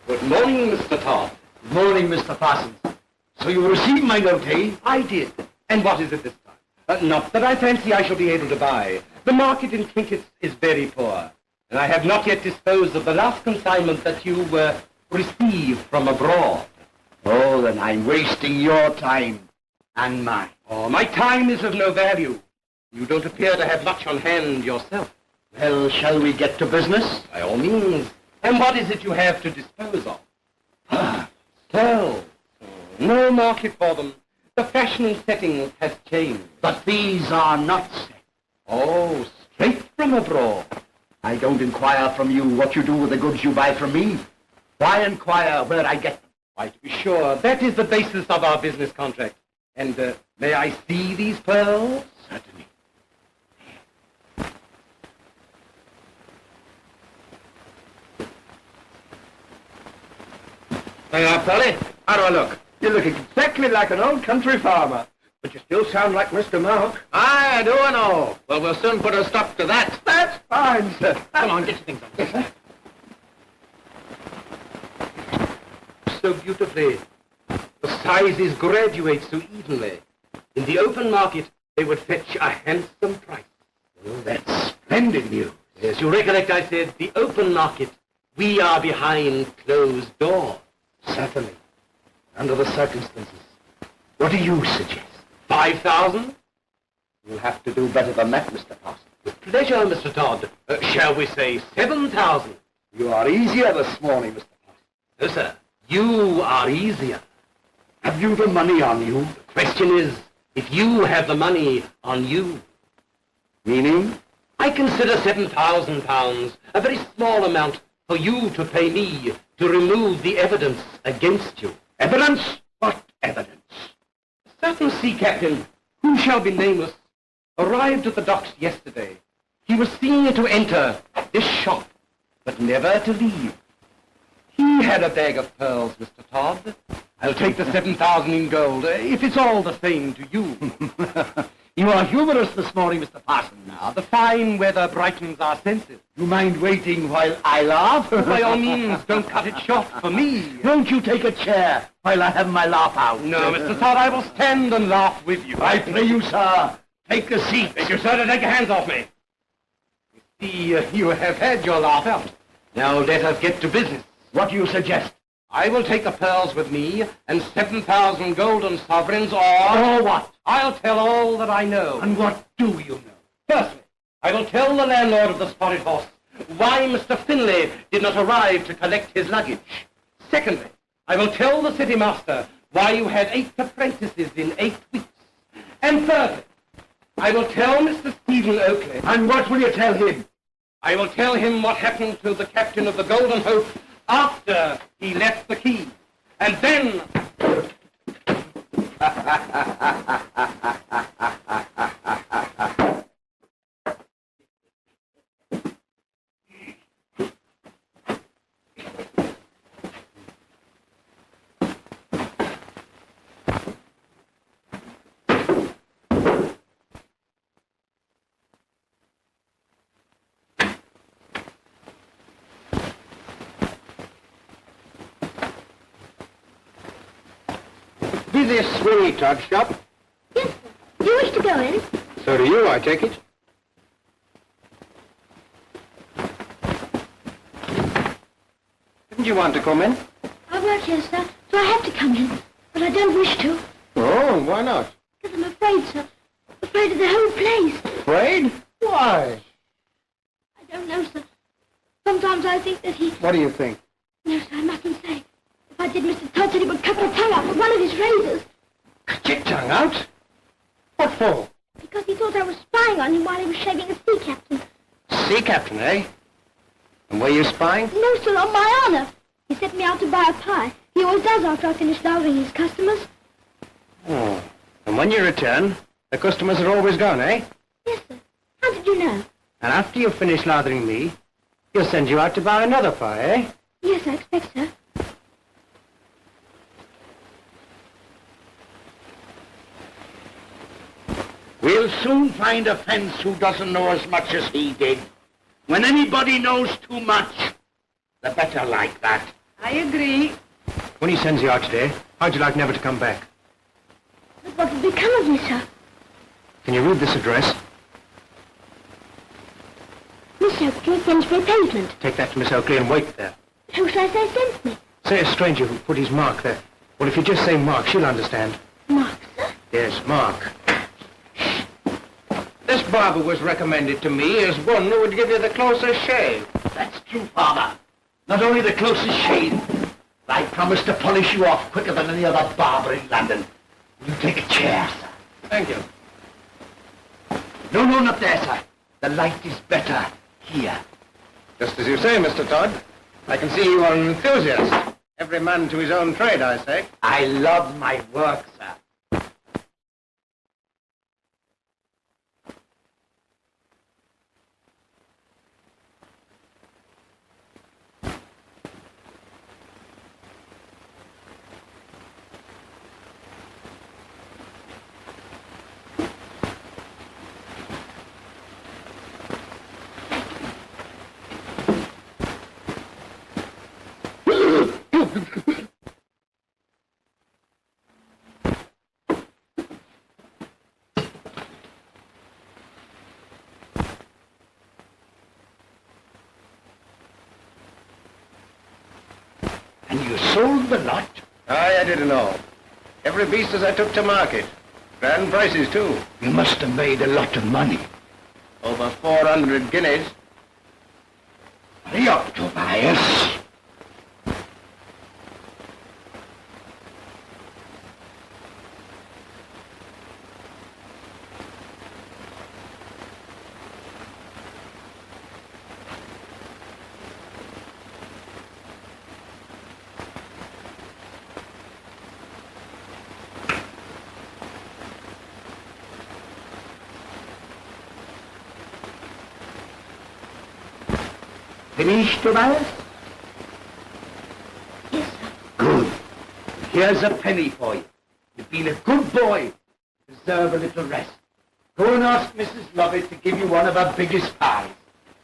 Speaker 2: Good morning, Mr. Todd.
Speaker 4: Good morning, Mr. Parsons. So you received my note, eh?
Speaker 2: I did. And what is it this time? Not that I fancy I shall be able to buy. The market in trinkets is very poor. And I have not yet disposed of the last consignment that you received from abroad.
Speaker 4: Oh, then I'm wasting your time and mine.
Speaker 2: Oh, my time is of no value. You don't appear to have much on hand yourself.
Speaker 4: Well, shall we get to business?
Speaker 2: By all means. And what is it you have to dispose of? Pearls. No market for them. The fashion and settings has changed.
Speaker 5: But these are not set.
Speaker 2: Oh, straight from abroad.
Speaker 5: I don't inquire from you what you do with the goods you buy from me. Why inquire where I get them?
Speaker 2: Why, to be sure, that is the basis of our business contract. And may I see these pearls?
Speaker 5: Certainly.
Speaker 2: There you are, Pearley. How do I look?
Speaker 7: You look exactly like an old country farmer. But you still sound like Mr. Mark.
Speaker 2: I do and all. Well, we'll soon put a stop to that.
Speaker 7: That's fine, sir.
Speaker 2: Come on, get your things on.
Speaker 7: Yes, sir.
Speaker 2: So beautifully. The sizes graduate so evenly. In the open market, they would fetch a handsome price.
Speaker 5: Oh, that's splendid news.
Speaker 2: Yes, you recollect I said the open market. We are behind closed doors.
Speaker 5: Certainly. Under the circumstances. What do you suggest?
Speaker 2: 5,000?
Speaker 5: You'll have to do better than that, Mr. Parsons.
Speaker 2: With pleasure, Mr. Todd. Shall we say 7,000?
Speaker 5: You are easier this morning, Mr. Parsons.
Speaker 2: No, sir. You are easier.
Speaker 5: Have you the money on you?
Speaker 2: The question is, if you have the money on you.
Speaker 5: Meaning?
Speaker 2: I consider £7,000 a very small amount for you to pay me to remove the evidence against you.
Speaker 5: Evidence? What evidence?
Speaker 2: A certain sea captain, who shall be nameless, arrived at the docks yesterday. He was seen to enter this shop, but never to leave. He had a bag of pearls, Mr. Todd. I'll take the 7,000 in gold, if it's all the same to you.
Speaker 5: You are humorous this morning, Mr. Parsons.
Speaker 2: Now, the fine weather brightens our senses.
Speaker 5: You mind waiting while I laugh?
Speaker 2: By all means, don't cut it short for me.
Speaker 5: Won't you take a chair while I have my laugh out?
Speaker 2: No, Mr. Todd, I will stand and laugh with you.
Speaker 5: I pray you, sir, take a seat.
Speaker 2: Thank you, sir, to take your hands off me. You see, you have had your laugh out. Now let us get to business.
Speaker 5: What do you suggest?
Speaker 2: I will take the pearls with me and 7,000 golden sovereigns, or
Speaker 5: what?
Speaker 2: I'll tell all that I know.
Speaker 5: And what do you know?
Speaker 2: Firstly, I will tell the landlord of the Spotted Horse why Mr. Findlay did not arrive to collect his luggage. Secondly, I will tell the city master why you had 8 apprentices in 8 weeks. And thirdly, I will tell Mr. Stephen Oakley.
Speaker 5: And what will you tell him?
Speaker 2: I will tell him what happened to the captain of the Golden Hope after he left the quay. And then...
Speaker 7: Is this Sweeney Todd shop?
Speaker 3: Yes, sir. Do you wish to go in?
Speaker 7: So do you, I take it. Didn't you want to come in?
Speaker 3: I work here, sir, so I have to come in. But I don't wish to.
Speaker 7: Oh, why not?
Speaker 3: Because I'm afraid, sir. Afraid of the whole place.
Speaker 7: Afraid? Why?
Speaker 3: I don't know, sir. Sometimes I think that he...
Speaker 7: What do you think?
Speaker 3: No, sir, I mustn't say. If I did, Mr. Todd said he would cut my tongue out with one of his razors.
Speaker 7: Cut your tongue out? What for?
Speaker 3: Because he thought I was spying on him while he was shaving a sea captain.
Speaker 7: Sea captain, eh? And were you spying?
Speaker 3: No, sir, on my honor. He sent me out to buy a pie. He always does after I finish lathering his customers.
Speaker 7: Oh. And when you return, the customers are always gone, eh?
Speaker 3: Yes, sir. How did you know?
Speaker 7: And after you finish lathering me, he'll send you out to buy another pie, eh?
Speaker 3: Yes, I expect so.
Speaker 5: We'll soon find a fence who doesn't know as much as he did. When anybody knows too much, the better like that.
Speaker 6: I agree.
Speaker 7: When he sends you out today, how'd you like never to come back?
Speaker 3: But what will become of me, sir?
Speaker 7: Can you read this address?
Speaker 3: Miss Oakley, Finsbury Pavement.
Speaker 7: Take that to Miss Oakley and wait there.
Speaker 3: Who shall I say sent me?
Speaker 7: Say a stranger who put his mark there. Well, if you just say Mark, she'll understand.
Speaker 3: Mark, sir?
Speaker 7: Yes, Mark. This barber was recommended to me as one who would give you the closest shave.
Speaker 5: That's true, Father. Not only the closest shade, but I promise to polish you off quicker than any other barber in London. You take a chair, sir.
Speaker 7: Thank you.
Speaker 5: No, not there, sir. The light is better here.
Speaker 7: Just as you say, Mr. Todd. I can see you are an enthusiast. Every man to his own trade, I say.
Speaker 5: I love my work, sir. And you sold the lot?
Speaker 7: Aye, I didn't know. Every beast as I took to market. Grand prices, too.
Speaker 5: You must have made a lot of money.
Speaker 7: Over 400 guineas.
Speaker 5: Hurry up, Tobias. Finished, Tobias?
Speaker 3: Yes, sir.
Speaker 5: Good. Here's a penny for you. You've been a good boy. You deserve a little rest. Go and ask Mrs. Lovatt to give you one of her biggest pies.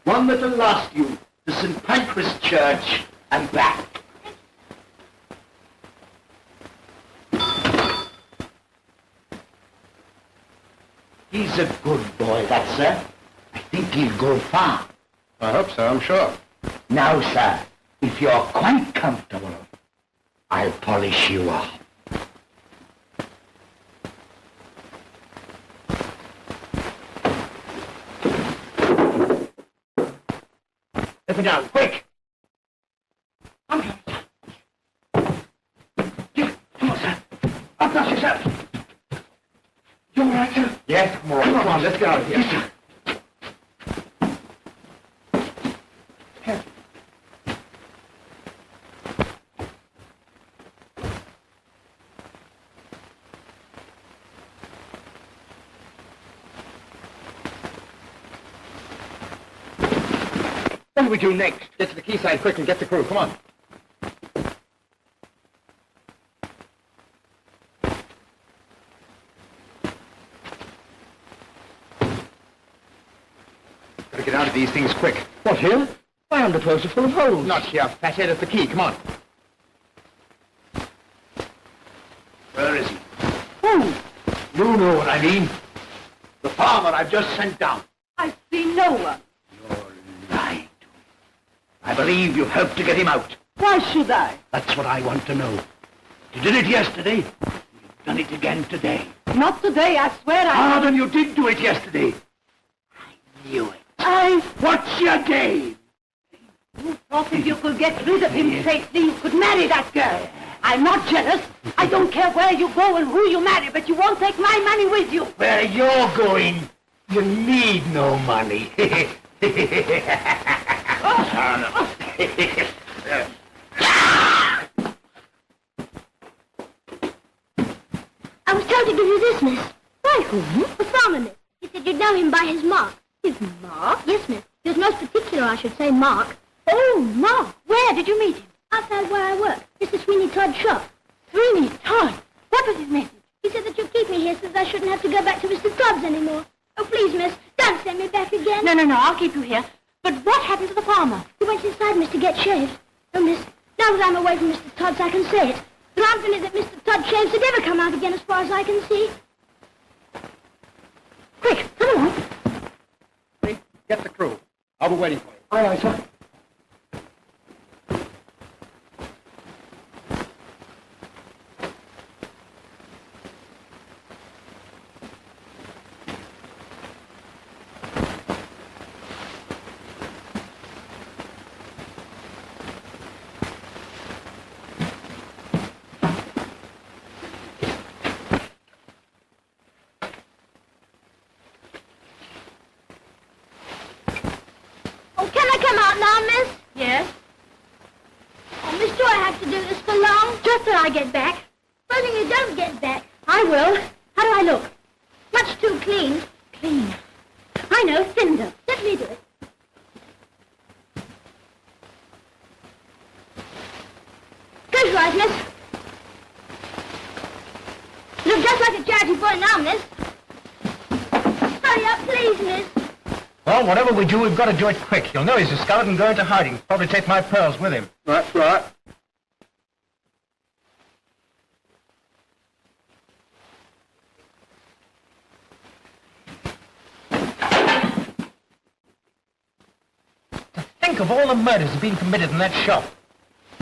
Speaker 5: One that'll last you to St. Pancras Church and back. He's a good boy, that, sir. I think he'll go far.
Speaker 7: I hope so, I'm sure.
Speaker 5: Now, sir, if you're quite comfortable, I'll polish you off. Let me down, quick! Come on, come on, sir. Up now, yourself. You all right, sir? Yes, I'm all right. Come on, let's get out of here. Yes, sir. What do we do next?
Speaker 7: Get to the quayside quick and get the crew. Come on. Gotta get out of these things quick.
Speaker 5: What, here? My underclothes are full of holes.
Speaker 7: Not here, fathead, at the key. Come on.
Speaker 5: Where is he? Who? You know what I mean. The farmer I've just sent down.
Speaker 6: I see no one.
Speaker 5: You're lying to me. I believe you've helped to get him out.
Speaker 6: Why should I?
Speaker 5: That's what I want to know. You did it yesterday. You've done it again today.
Speaker 6: Not today, I swear
Speaker 5: Ah, then you did do it yesterday. I knew it. What's your game?
Speaker 6: You thought if you could get rid of him safely, you could marry that girl. I'm not jealous. I don't care where you go and who you marry, but you won't take my money with you.
Speaker 5: Where you're going, you need no money.
Speaker 3: I was told to give you this, miss. By whom? The farmer, miss. He said you'd know him by his mark.
Speaker 6: His mark?
Speaker 3: Yes, miss. He was most particular, I should say, Mark.
Speaker 6: Oh, Mark. Where did you meet him?
Speaker 3: Outside where I work. Mr. Sweeney Todd's shop.
Speaker 6: Sweeney Todd. What was his message?
Speaker 3: He said that you'd keep me here so that I shouldn't have to go back to Mr. Todd's anymore. Oh, please, miss, don't send me back again.
Speaker 6: No, I'll keep you here. But what happened to the farmer?
Speaker 3: He went inside, miss, to get shaved. Oh, miss, now that I'm away from Mr. Todd's, I can say it. The likelihood that Mr. Todd shaves had never come out again as far as I can see.
Speaker 6: Quick, come along.
Speaker 7: Get the crew. I'll be waiting for you.
Speaker 5: Aye, aye, sir.
Speaker 3: Can I come out now, miss? Yes. Oh, miss, do I have to do this for long? Just till I get back. Supposing you don't get back. I will. How do I look? Much too clean. Clean. I know, cinder. Let me do it. Close your eyes, miss. Look just like a charity boy now, miss. Hurry up, please, miss.
Speaker 7: Well, whatever we do, we've got to do it quick. You'll know he's a scout and go into hiding. Probably take my pearls with him.
Speaker 5: That's right.
Speaker 7: Think of all the murders that have been committed in that shop.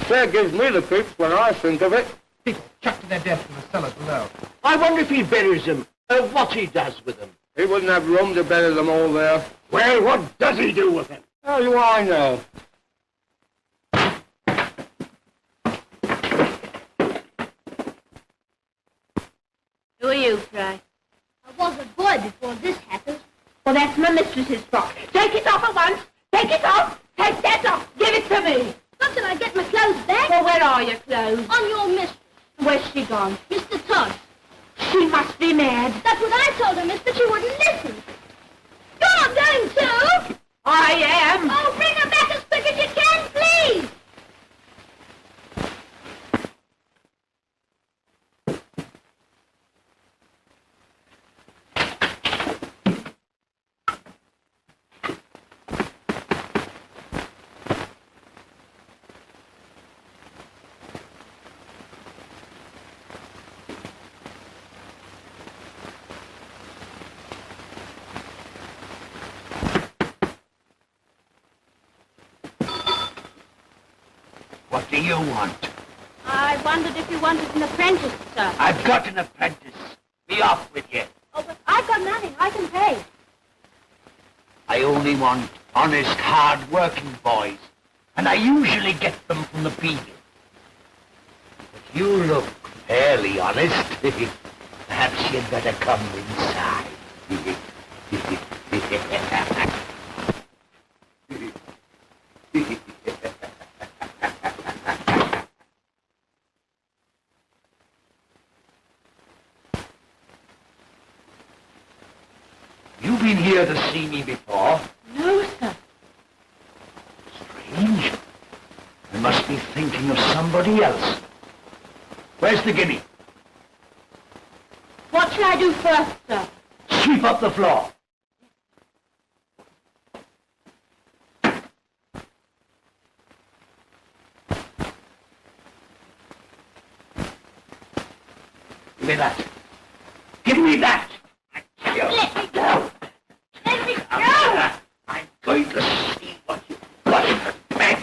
Speaker 5: That gives me the creeps when I think of it.
Speaker 7: People chucked to their deaths in the cellars below.
Speaker 8: I wonder if he buries them, or what he does with them.
Speaker 5: He wouldn't have room to bury them all there.
Speaker 8: Well, what does he do with them?
Speaker 5: How do I know?
Speaker 3: Who are you, Fry? I was a boy before this happened. Well, that's my mistress's frock. Take it off at once. Take it off. Take that off. Give it to me. Not till I get my clothes back. Well, where are your clothes? On your mistress. Where's she gone? Mr. Todd. She must be mad. That's what I told her, miss, but she wouldn't listen. You're going too. I am. Oh, bring her back as quick as you can, please.
Speaker 4: What do you want?
Speaker 3: I wondered if you wanted an apprentice, sir.
Speaker 4: I've got an apprentice. Be off with you.
Speaker 3: Oh, but I've got nothing. I can pay.
Speaker 4: I only want honest, hard-working boys, and I usually get them from the Beadle. But you look fairly honest. Perhaps you'd better come inside. You been here to see me before?
Speaker 3: No, sir.
Speaker 4: Strange. I must be thinking of somebody else. Where's the guinea?
Speaker 3: What shall I do first, sir?
Speaker 4: Sweep up the floor. Give me that. Give me that!
Speaker 3: Let me go! Let me go!
Speaker 4: I'm going to see what you've got in the bag.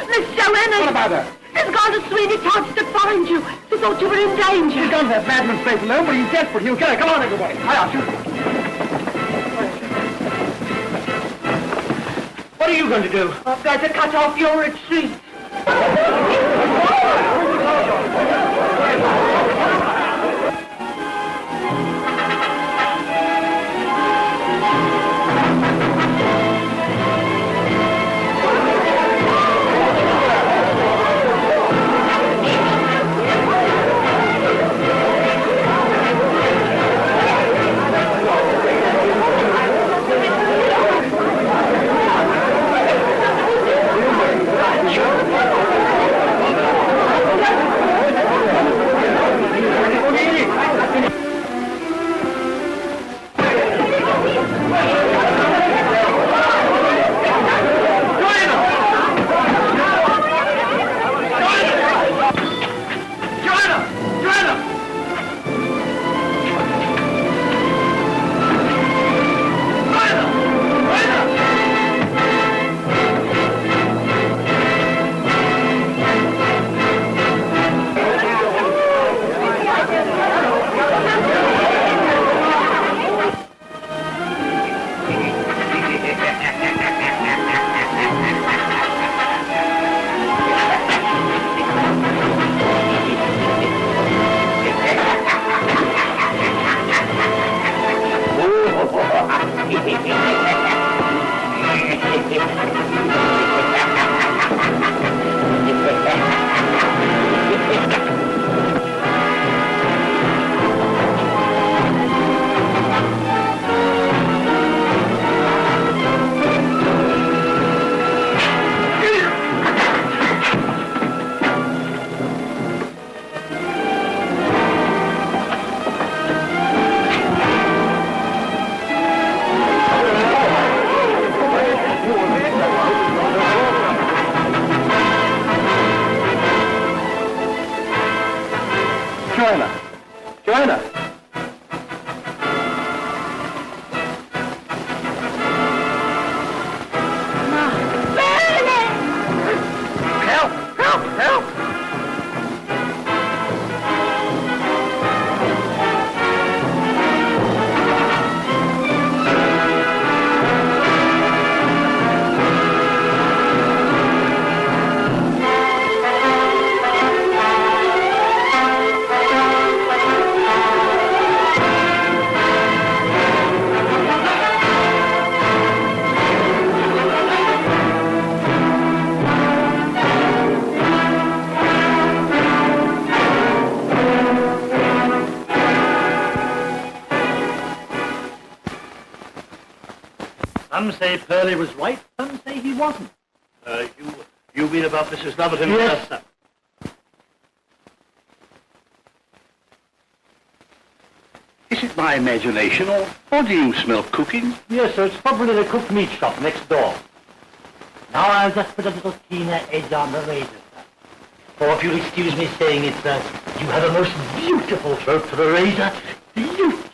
Speaker 6: Miss Johanna!
Speaker 7: What about her?
Speaker 6: She's gone to Sweeney Todd to find you. She thought you were in danger.
Speaker 7: She's gone to that madman's place alone, but he's desperate. He'll get her. Come on, everybody. I ask you.
Speaker 8: What are you going to do?
Speaker 6: I've got to cut off your retreat.
Speaker 7: Johanna! Help! Help! Help!
Speaker 1: Some say Pearley was right, some say he wasn't. You mean about Mrs. Lovatt himself? Yes.
Speaker 4: Is it my imagination, or do you smell cooking?
Speaker 1: Yes, sir. It's probably the cooked meat shop next door. Now I'll just put a little keener edge on the razor, sir. Or if you'll excuse me saying it, sir, you have a most beautiful throat for a razor. Beautiful.